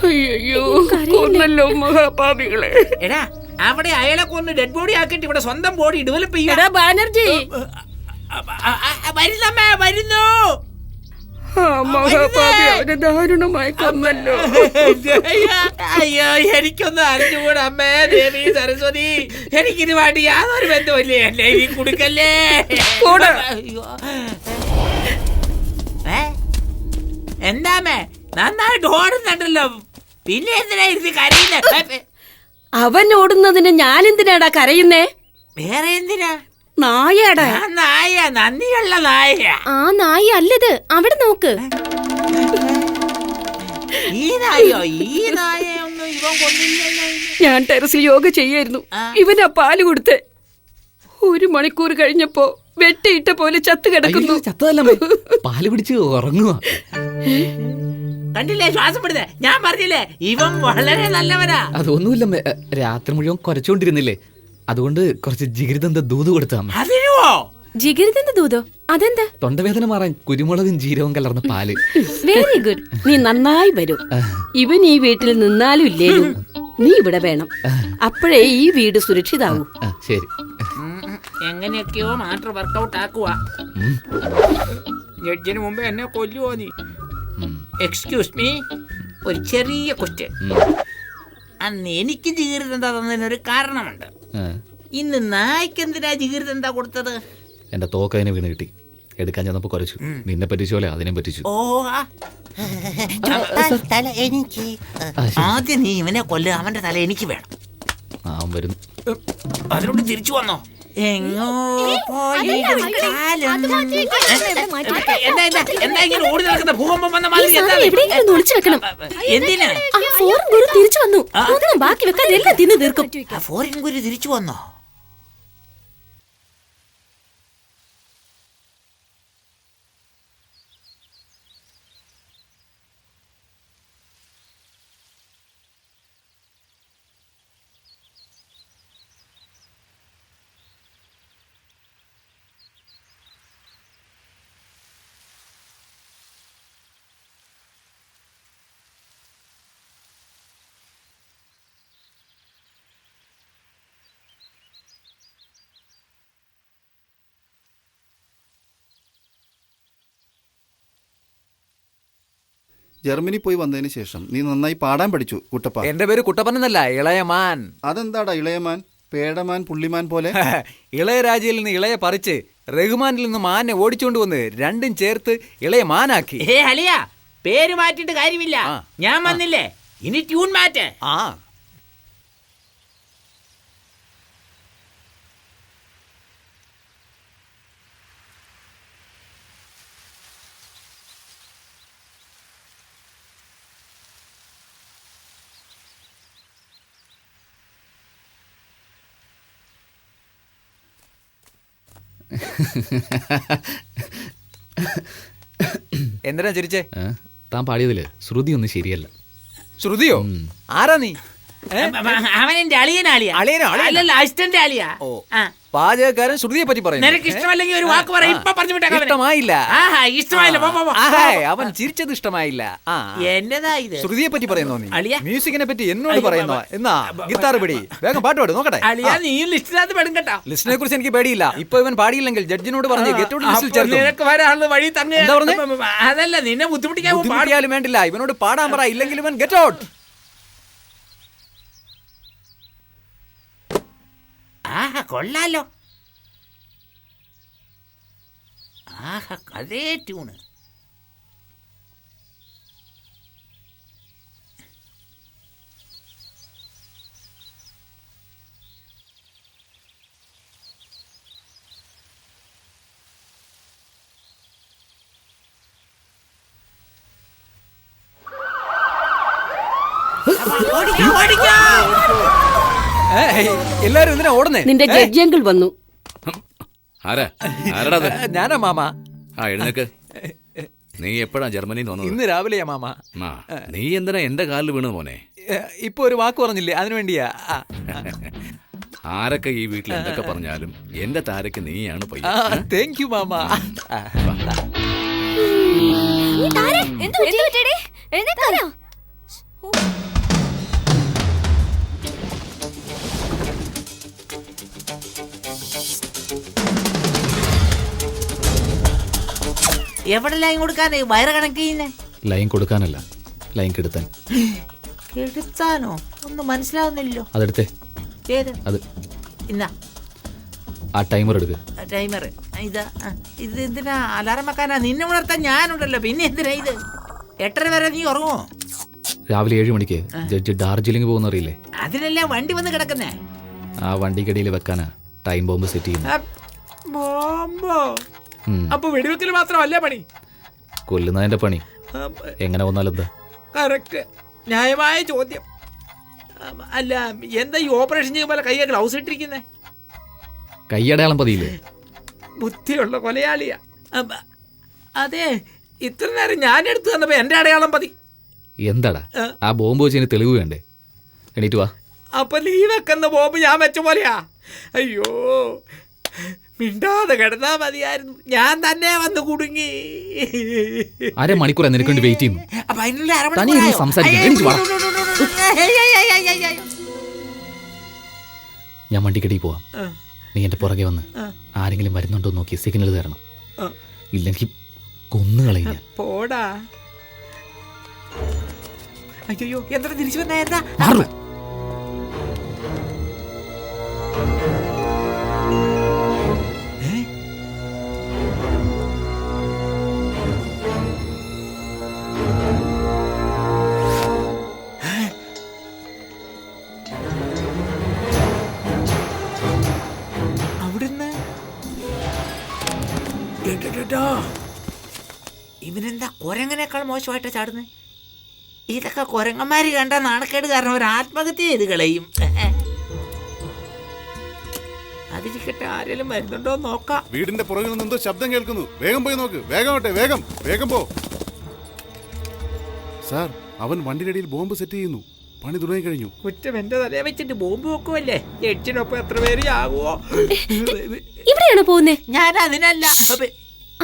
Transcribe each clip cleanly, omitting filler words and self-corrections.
അയ്യോ കൊന്നല്ലോ മഹാപാപികളെ. എടാ അവിടെ അയാളെ കൊന്ന് ഡെഡ് ബോഡി ആക്കിട്ട് ഇവിടെ സ്വന്തം ബോഡി ഡെവലപ്പ് ചെയ്യാ. ബാനർജി വരുന്നമ്മേ, വരുന്നു. മഹാപാപി അവനെ ദാരുണമായി കൊന്നല്ലോ. അയ്യോ എനിക്കൊന്നും അറിഞ്ഞുകൂടാ അമ്മേ. ദേവി സരസ്വതി, എനിക്കിത് വേണ്ടി യാതൊരു ബന്ധമില്ലേ. എന്നെ ഈ കുടുക്കല്ലേ. എന്താമേ നന്നായിട്ട് ഓടുന്നുണ്ടല്ലോ, പിന്നെ എന്തിനാ ഇരുന്ന് കരയുന്നത്? അവൻ ഓടുന്നതിന് ഞാൻ എന്തിനാടാ കരയുന്നേ? വേറെ എന്തിനാ? നായടാ. നായ, നന്ദിയുള്ള നായ. ആ നായ അല്ലത്, അവിടെ നോക്ക്. ഈ നായോ? ഈ നായൊന്നും ഇവൻ കൊന്നില്ലല്ലോ. ഞാൻ ടെറസിൽ യോഗ ചെയ്യായിരുന്നു. ഇവനാ പാല് കൊടുത്ത് 1 മണിക്കൂർ കഴിഞ്ഞപ്പോ വെട്ടിയിട്ട പോലെ ചത്തു കിടക്കുന്നു. ചത്തതല്ല, പാല് പിടിച്ച് ഉറങ്ങുക. കണ്ടില്ലേ ശ്വാസം പിടുത്തേ? ഞാൻ പറഞ്ഞില്ലേ ഇവൻ വളരെ നല്ലവനാ. അതൊന്നുമില്ല, രാത്രി മുഴുവൻ കുരച്ചോണ്ടിരുന്നില്ലേ, അതുകൊണ്ട് കുറച്ച് ജിഗിരിതന്ത ദൂത് കൊടുത്താ. അതിനുവോ? ജിഗിരിതന്റെ ദൂതോ? അതെന്താ? തൊണ്ടവേദന മാറാൻ കുരുമുളകും ജീരവും കലർന്ന പാല്. വെരി ഗുഡ്, നീ നന്നായി വരും. ഇവൻ ഈ വീട്ടിൽ നിന്നാലും ഇല്ലേലും നീ ഇവിടെ വേണം. അപ്പോഴേ ഈ വീട് സുരക്ഷിതാവൂ. ശരി. എങ്ങനെയൊക്കെയോ മാറ്റർ വർക്കൗട്ട് ആക്കുവാ. ജഡ്ജിന് മുമ്പ് എന്നെ കൊല്ലുവോ നീ? എക്സ്ക്യൂസ് മീ, ഒരു ചെറിയ ക്വസ്റ്റ്യൻ. അന്ന് എനിക്ക് ജിഗിരിതന്ത തന്നതിനൊരു കാരണമുണ്ട്. ഇന്ന് നായ്ക്ക് എന്തിനാ ജിഗിരിതന്ത കൊടുത്തത്? എന്റെ തോക്കതിനെ വീണ് കിട്ടി, എടുക്കാൻ ചെന്നപ്പോ കുറച്ചു. നിന്നെ പറ്റിച്ച പോലെ അതിനെ പറ്റിച്ചു. ഓ തല എനിക്ക്. ആദ്യം നീ ഇവനെ കൊല്ലുക, അവന്റെ തല എനിക്ക് വേണം. വരുന്നു. അതിനോട് തിരിച്ചു വന്നോ? എങ്ങോ പോയി എന്താ ഇങ്ങനെ ഓടി നടക്കുന്ന ഭൂകമ്പം വന്ന മാതിരി? എന്തിനാ തിരിച്ചു വന്നു? ബാക്കി വെക്കാൻ എല്ലാം തിന്നു തീർക്കും. ഫോറിൻ ഗുരു തിരിച്ചു വന്നോ? ജർമ്മനി പോയി വന്നതിന് ശേഷം നീ നന്നായി പാടാൻ പഠിച്ചു കുട്ടപ്പ. എന്റെ പേര് കുട്ടപ്പൻ എന്നല്ല, ഇളയമാൻ. അതെന്താടാ ഇളയമാൻ? പേടമാൻ, പുള്ളിമാൻ പോലെ. ഇളയരാജയിൽ നിന്ന് ഇളയ പറിച്ച് റഹ്മാനിൽ നിന്ന് മാനെ ഓടിച്ചോണ്ട് വന്ന് രണ്ടും ചേർത്ത് ഇളയ മാനാക്കി. അലിയ, പേര് മാറ്റിട്ട് കാര്യമില്ല. ഞാൻ വന്നില്ലേ, ഇനി ട്യൂൺ മാറ്റ്. എന്തിനാ ചിരിച്ചേ? താൻ പാടിയതില് ശ്രുതി ഒന്നും ശരിയല്ല. ശ്രുതിയോ? ആരാ നീ? അവൻ എന്റെ അളിയനല്ല, അസിസ്റ്റന്റ് അളിയ. പാചകക്കാരൻ ശ്രുതിയെ പറ്റി പറയുന്നു. നിനക്ക് ഇഷ്ടമല്ലെങ്കിൽ ഒരു വാക്ക് പറ. ഇപ്പൊ പറഞ്ഞു വിട്ടേക്കാം. ഇഷ്ടമായില്ല. ഇഷ്ടമായില്ല. അവൻ ചിരിച്ചത് ഇഷ്ടമായില്ല. എന്നതാ ഇത്? ശ്രുതിയെ പറ്റി പറയുന്നോ നീ? മ്യൂസിക്കിനെ പറ്റി എന്നോട് പറയുന്നോ? എന്നാ ഗിത്താർ പിടി, വേഗം പാട്ട് പാട് നോക്കട്ടെ. നീ ലിസ്റ്റിനകത്ത് പെടും കേട്ടോ. ലിസ്റ്റിനെ കുറിച്ച് എനിക്ക് പേടിയില്ല. ഇപ്പൊ ഇവൻ പാടിയില്ലെങ്കിൽ ജഡ്ജിനോട് പറഞ്ഞ് ഗെറ്റ് ഔട്ട് ലിസ്റ്റിൽ ചേർക്കും. നിനക്ക് വരാനുള്ള വഴി തന്നെ. അതല്ല, നിന്നെ ബുദ്ധിമുട്ടിക്കാലും വേണ്ടില്ല, ഇവനോട് പാടാൻ പറ, ഇല്ലെങ്കിൽ ഇവൻ ഗെറ്റ് ഔട്ട്. കൊള്ളാലോ. അതേ ട്യൂണ്. എല്ലാരും എന്തിനാ ഓടുന്നേ? നിന്റെ ജഡ്ജിയങ്കിൾ വന്നു. ഞാനാ മാമ. എഴുന്നേക്ക്. നീ എപ്പോഴാ ജർമ്മനിന്ന് വന്നത്? ഇന്ന് രാവിലെയാ മാമ. നീ എന്തിനാ എന്റെ കാലിൽ വീണത് മോനെ? ഇപ്പൊ ഒരു വാക്ക് പറഞ്ഞില്ലേ, അതിനു വേണ്ടിയാ. ആരൊക്കെ ഈ വീട്ടിൽ എന്തൊക്കെ പറഞ്ഞാലും എന്റെ താരക്ക് നീയാണ് പയ്യ. താങ്ക് യു മാമ. എഴുന്നേക്കാനോ? എവിടെ ലൈൻ കൊടുക്കാൻ വയറ് കണക്ക് ചെയ്യുന്നേ? ലൈൻ കൊടുക്കാനല്ല, ലൈൻ കെടുത്താൻ. കെടുത്താനോ? ഒന്നും മനസ്സിലാവുന്നില്ലല്ലോ. അതെടുത്തേ. ഏത്? അത് ഇന്നാ ആ ടൈമർ എടുക്ക്. ടൈമർ ഇതാ. ഇത് എന്തിനാ? അലാറം വെക്കാനാ? നിന്നെ ഉണർത്താൻ ഞാനുണ്ടല്ലോ, പിന്നെ എന്തിനാ ഇത്? 8:30 വരെ നീ ഉറങ്ങുമോ? രാവിലെ 7 മണിക്ക് ജഡ്ജ് ഡാർജിലിംഗ് പോകുന്ന അറിയില്ലേ? അതിനല്ലേ വണ്ടി വന്ന് കിടക്കുന്നേ. ആ വണ്ടിക്കടിയിൽ വെക്കാനാ ടൈം ബോംബ് സെറ്റ് ചെയ്യുന്നത്. ബോംബോ? അപ്പൊ വെടിവെക്കൽ മാത്രമല്ല പണി, കൊല്ലുന്നതിന്റെ പണി. എങ്ങനെ വന്നാലെന്താ? കറക്റ്റ്, ന്യായമായ ചോദ്യം. അല്ല, എന്താ ഈ ഓപ്പറേഷൻ ചെയ്യുമ്പോൾ കയ്യെ ഗ്ലൗസ് ഇട്ടിരിക്കുന്നേ? കയ്യടയാളം പതിയില്ലേ? ബുദ്ധിയുള്ള കൊലയാളിയാ. അതെ, ഇത്ര നേരം ഞാൻ എടുത്തു തന്നപ്പോ എന്റെ അടയാളം പതി. എന്താടാ ആ ബോംബ് വെച്ചതിന് തെളിവ് വേണ്ടേ? എണീറ്റ് വാ. അപ്പൊ നീ വെക്കുന്ന ബോംബ് ഞാൻ വെച്ച പോലെയാ? അയ്യോ, മിണ്ടാതെ കിടന്നാ മതിയായിരുന്നു, ഞാൻ തന്നെ വന്ന് കുടുങ്ങി. അരമണിക്കൂർ നിനക്ക് വേണ്ടി വെയിറ്റ് ചെയ്യുന്നു. അപ്പൊ അതിനുള്ള ഞാൻ വണ്ടിക്കടിയിൽ പോവാം. നീ എന്റെ പുറകെ വന്ന് ആരെങ്കിലും വരുന്നുണ്ടോ നോക്കി സിഗ്നൽ തരണം. ഇല്ലെങ്കിൽ കൊന്നുകളയും ഞാൻ. പോടാ. അയ്യോ, എന്താ തിരിച്ചു വന്നാ? അവിടുന്ന് ഇവനെന്താ കൊരങ്ങനേക്കാൾ മോശമായിട്ട് ചാടുന്നത്? ഇതൊക്കെ കൊരങ്ങന്മാര് കണ്ട നാണക്കേട് കാരണം ഒരു ആത്മഹത്യ ചെയ്ത് കളയും. അതിരിക്കട്ടെ, ആരെങ്കിലും വരുന്നുണ്ടോ നോക്കാം. വീടിന്റെ പുറകിൽ നിന്ന് എന്തോ ശബ്ദം കേൾക്കുന്നു. വേഗം പോയി നോക്ക്. വേഗം വേഗം വേഗം പോ. സാർ, അവൻ വണ്ടിയുടെ ബോംബ് സെറ്റ് ചെയ്യുന്നു. പണി തുടങ്ങി കഴിഞ്ഞു. കുറ്റം എന്റെ തലയെ വെച്ചിട്ട് ബോംബ് വെക്കുമല്ലേ? എട്ടിനൊപ്പം എത്ര പേര് ആകുമോ? ഇവിടെയാണോ പോകുന്നേ? ഞാൻ അതിനല്ല.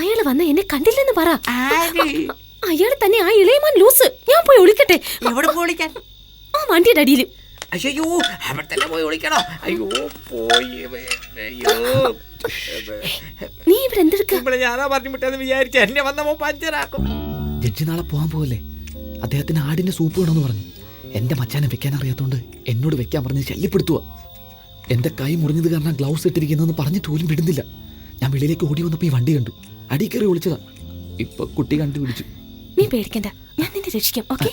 അയാള് വന്ന എന്നെ കണ്ടില്ലെന്ന് പറ. അയാള് തന്നെ ആ ഇളയമാൻ ലൂസ്. ഞാൻ പോയി ഒളിക്കട്ടെ. എവിടെ വിളിക്കാൻ? ആ വണ്ടിയുടെ അടിയിലും. അയ്യോ, അവിടെ തന്നെ പോയി വിളിക്കണോ? അയ്യോ, പോയി. അയ്യോ, നീ ഇവിടെ എന്തെടുക്ക? ഇവിടെ ഞാനാ പറഞ്ഞു വിട്ടെന്ന് വിചാരിച്ച എന്നെ വന്നപ്പോ പഞ്ചറാക്കും. ജഡ്ജി നാളെ പോകാൻ പോകല്ലേ? അദ്ദേഹത്തിന് ആടിന്റെ സൂപ്പ് വേണമെന്ന് പറഞ്ഞു. എന്റെ മച്ചാനെ വെക്കാൻ അറിയാത്തോണ്ട് എന്നോട് വെക്കാൻ പറഞ്ഞ് ശല്യപ്പെടുത്തുക. എന്റെ കൈ മുറിഞ്ഞത് കാരണം ഗ്ലൗസ് ഇട്ടിരിക്കുന്നതെന്ന് പറഞ്ഞിട്ട് പോലും വിടുന്നില്ല. ഞാൻ വെളിയിലേക്ക് ഓടി വന്നപ്പോ ഈ വണ്ടി കണ്ടു. അടി കയറി വിളിച്ചതാ. ഇപ്പൊ കുട്ടി കണ്ടുപിടിച്ചു. നീ പേടിക്കണ്ട, ഞാൻ നിന്നെ രക്ഷിക്കാം. ഓക്കെ?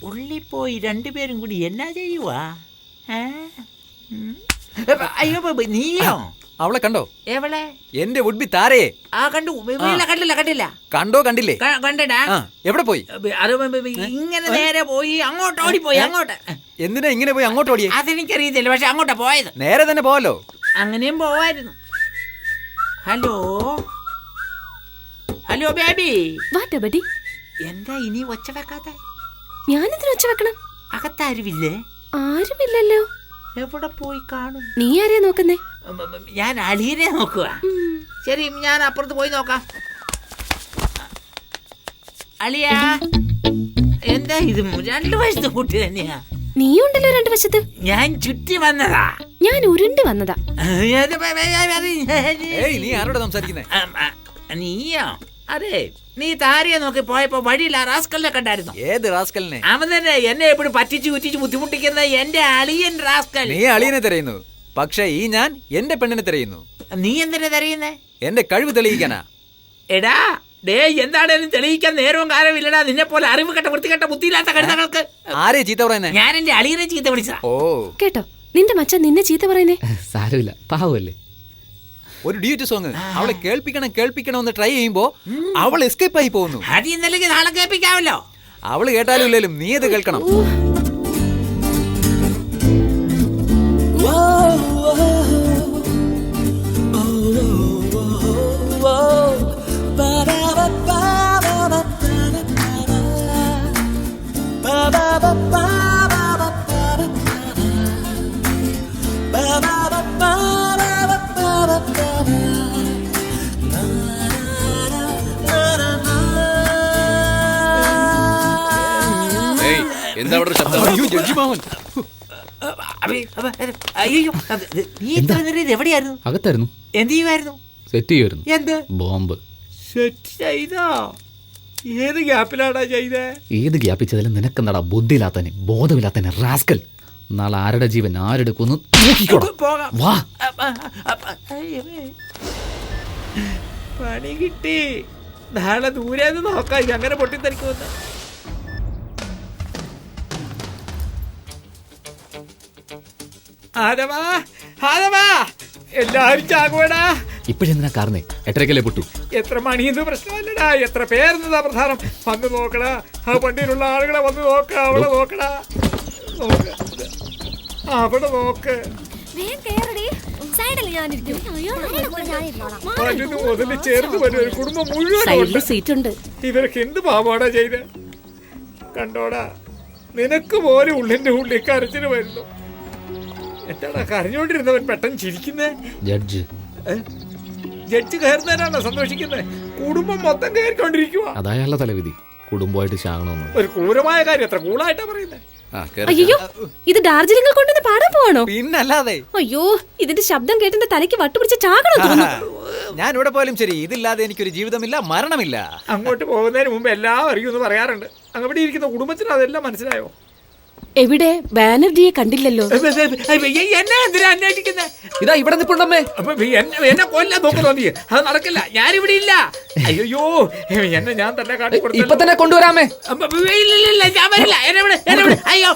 ഉള്ളി പോയി രണ്ടുപേരും കൂടി എന്നാ ചെയ്യുവാ? അയ്യോ, നീയോ? അവളെ കണ്ടോ? എവളെ? എന്റെ വുഡ് ബി താരയെ. ആ, കണ്ടു. കണ്ടില്ല. കണ്ടോ? കണ്ടില്ലേ? കണ്ടടാ. എവിടെ പോയി? അത് ഇങ്ങനെ നേരെ പോയി അങ്ങോട്ട് ഓടിപ്പോയി. അങ്ങോട്ട് എന്തിനാ ഇങ്ങനെ പോയി അങ്ങോട്ട് ഓടിയേ? അതെനിക്കറിയത്തില്ല, പക്ഷെ അങ്ങോട്ടാ പോയത്. നേരെ തന്നെ പോവല്ലോ. അങ്ങനെയും പോവായിരുന്നു. Hello baby. What a buddy? എന്താ ഇനി ഒച്ച വെക്കാത്ത? ഞാനെന്തിനു ഒച്ച വെക്കണം? അകത്താരുമില്ലേ? ആരുമില്ലല്ലോ. എവിടെ പോയി കാണും? നീ ആരെയാ നോക്കുന്നേ? ഞാൻ അളിയനെ നോക്കുക. ശരി, ഞാൻ അപ്പുറത്ത് പോയി നോക്കാം. അളിയാ, എന്താ ഇത്? 2 വയസ്സത്തെ കുട്ടി തന്നെയാ. നീ ഉണ്ടല്ലോ 2 വശത്ത്. ഞാൻ ചുറ്റി വന്നതാ. ഞാൻ ഉരുണ്ട് വന്നതാ. നീ ആരോടാ സംസാരിക്കുന്നേ? നീയോ? അതെ, നീ താരയെ നോക്കി പോയപ്പോ വഴിയിൽ ആ റാസ്കലിനെ കണ്ടായിരുന്നു. ഏത് റാസ്കലിനെ? അവൻ തന്നെ എന്നെ എപ്പോഴും പറ്റിച്ചു കുറ്റിച്ച് ബുദ്ധിമുട്ടിക്കുന്ന എന്റെ അളിയൻ റാസ്കൽ. നീ അളിയനെ തിരയുന്നു, പക്ഷെ ഈ ഞാൻ എന്റെ പെണ്ണിനെ തിരയുന്നു. നീ എന്തിനാ തിരയുന്നേ? എന്റെ കഴിവ് തെളിയിക്കാനാ. എടാ, എന്താണേലും തെളിയിക്കാൻ നേരവും കാലവും ഇല്ലടാ. നിന്നെ പോലെ അറിവ് കെട്ട വൃത്തികെട്ട ബുദ്ധിയില്ലാത്ത കഴുതകൾക്ക്. ആരെ ചീത്ത പറയുന്നേ? ഞാൻ എന്റെ അളിയനെ ചീത്ത വിളിച്ചതാ. ഓ, കേട്ടോ നിന്റെ മച്ചാൻ നിന്നെ ചീത്ത പറയുന്നേ? സാരമില്ല, പാവല്ലേ. ഒരു ഡ്യൂറ്റ് സോങ് അവളെ കേൾപ്പിക്കണമെന്ന് ട്രൈ ചെയ്യുമ്പോ അവൾ എസ്കേപ്പ് ആയി പോകുന്നു. അത് ഇന്നലേക്ക് നാളെ കേൾപ്പിക്കാമല്ലോ. അവള് കേട്ടാലും ഇല്ലേലും നീ അത് കേൾക്കണം. എന്താ അവിടെ ഒരു ശബ്ദം? അയ്യോ ജഡ്ജി മാമൻ. അയ്യോ നീ ഇത്ര നേരം ഇത് എവിടെയായിരുന്നു? അകത്തായിരുന്നു. എന്ത് ചെയ്യുമായിരുന്നു? സെറ്റ് ചെയ്യുമായിരുന്നു. എന്ത് ബോംബ്. സെറ്റ് ചെയ്തോ? ഏത് ഗ്യാപ്പിലാടാ ചെയ്തേ? ഏത് ഗ്യാപ്പിച്ചതിലും നിനക്കെന്താടാ ബുദ്ധിയില്ലാത്തന്നെ, ബോധമില്ലാത്തന്നെ, റാസ്കൽ. നാളെ ആരുടെ ജീവൻ ആരെടുക്കുമെന്ന് നോക്കിക്കോളാം. പോകാം. വാ. പണി കിട്ടി. നാളെ ദൂരേന്ന് നോക്കാം അങ്ങനെ പൊട്ടിത്തെറിക്കുമെന്ന്. ആദമാ, ആദമാ, എല്ലാരും ചാകുവേടാ. ഇപ്പഴെന്തിനാ കാരണേ? 8:30 പൊട്ടു. എത്ര മണിയെന്ന് പ്രശ്നമല്ലടാ, എത്ര പേരെന്നതാ പ്രധാനം. വന്ന് നോക്കടാ, ആ വണ്ടിയിലുള്ള ആളുകളെ വന്ന് നോക്ക. അവിടെ നോക്കടാ, നോക്ക്, അവിടെ നോക്ക്. വലുത് മുതല് ചേർന്ന് വരും ഒരു കുടുംബം മുഴുവൻ. സൈഡിൽ സീറ്റ് ഉണ്ട്. ഇവർക്ക് എന്ത് പാവാടാ ചെയ്ത് കണ്ടോടാ. നിനക്ക് പോലെ ഉള്ളിന്റെ ഉള്ളിൽ കരച്ചിന് വരുന്നു. എന്താടാ കരഞ്ഞോണ്ടിരുന്നവൻ പെട്ടെന്ന് ചിരിക്കുന്നേ? Judge judge കയറുന്നതിനാണോ സന്തോഷിക്കുന്നത്? കുടുംബം മൊത്തം കയറിക്കൊണ്ടിരിക്കുക. അതായുള്ള തലവിധി. കുടുംബമായിട്ട് ചാകണമെന്ന്. ഒരു ക്രൂരമായ കാര്യം. എത്ര കൂളായിട്ടാ പറയുന്നത്. ആ, കേറ്. അയ്യോ ഇത് ഡാർജിലിംഗിൽ കൊണ്ടുവന്ന് പാടാൻ പോവാണോ? പിന്നല്ലാതെ. അയ്യോ ഇതിന്റെ ശബ്ദം കേട്ടെന്റെ തലയ്ക്ക് വട്ടുപിടിച്ച ചാകണം തോന്നുന്നു. ഞാൻ ഇവിടെ പോയാലും ശരി, ഇതില്ലാതെ എനിക്കൊരു ജീവിതമില്ല, മരണമില്ല. അങ്ങോട്ട് പോകുന്നതിന് മുമ്പ് എല്ലാം അറിയുമെന്ന് പറയാറുണ്ട്. അങ്ങവിടെ ഇരിക്കുന്ന കുടുംബത്തിന് അതെല്ലാം മനസ്സിലായോ? എവിടെ? ബാനർജിയെ കണ്ടില്ലല്ലോ. എന്നെ എന്തിനാ അന്വേഷിക്കുന്നത്? ഇതാ ഇവിടെ നിൽപ്പുണ്ടമ്മേ. എന്നെ കൊല്ലാൻ നോക്കുന്നു നീ. അത് നടക്കില്ല, ഞാനിവിടെ ഇല്ല. അയ്യോ എന്നെ ഞാൻ തന്നെ ഇപ്പൊ കാട്ടിക്കൊടുത്തു. തന്നെ കൊണ്ടുവരാമേ. ഇല്ല ഞാൻ വരില്ല. എന്നെ വിട്, എന്നെ വിട്. അയ്യോ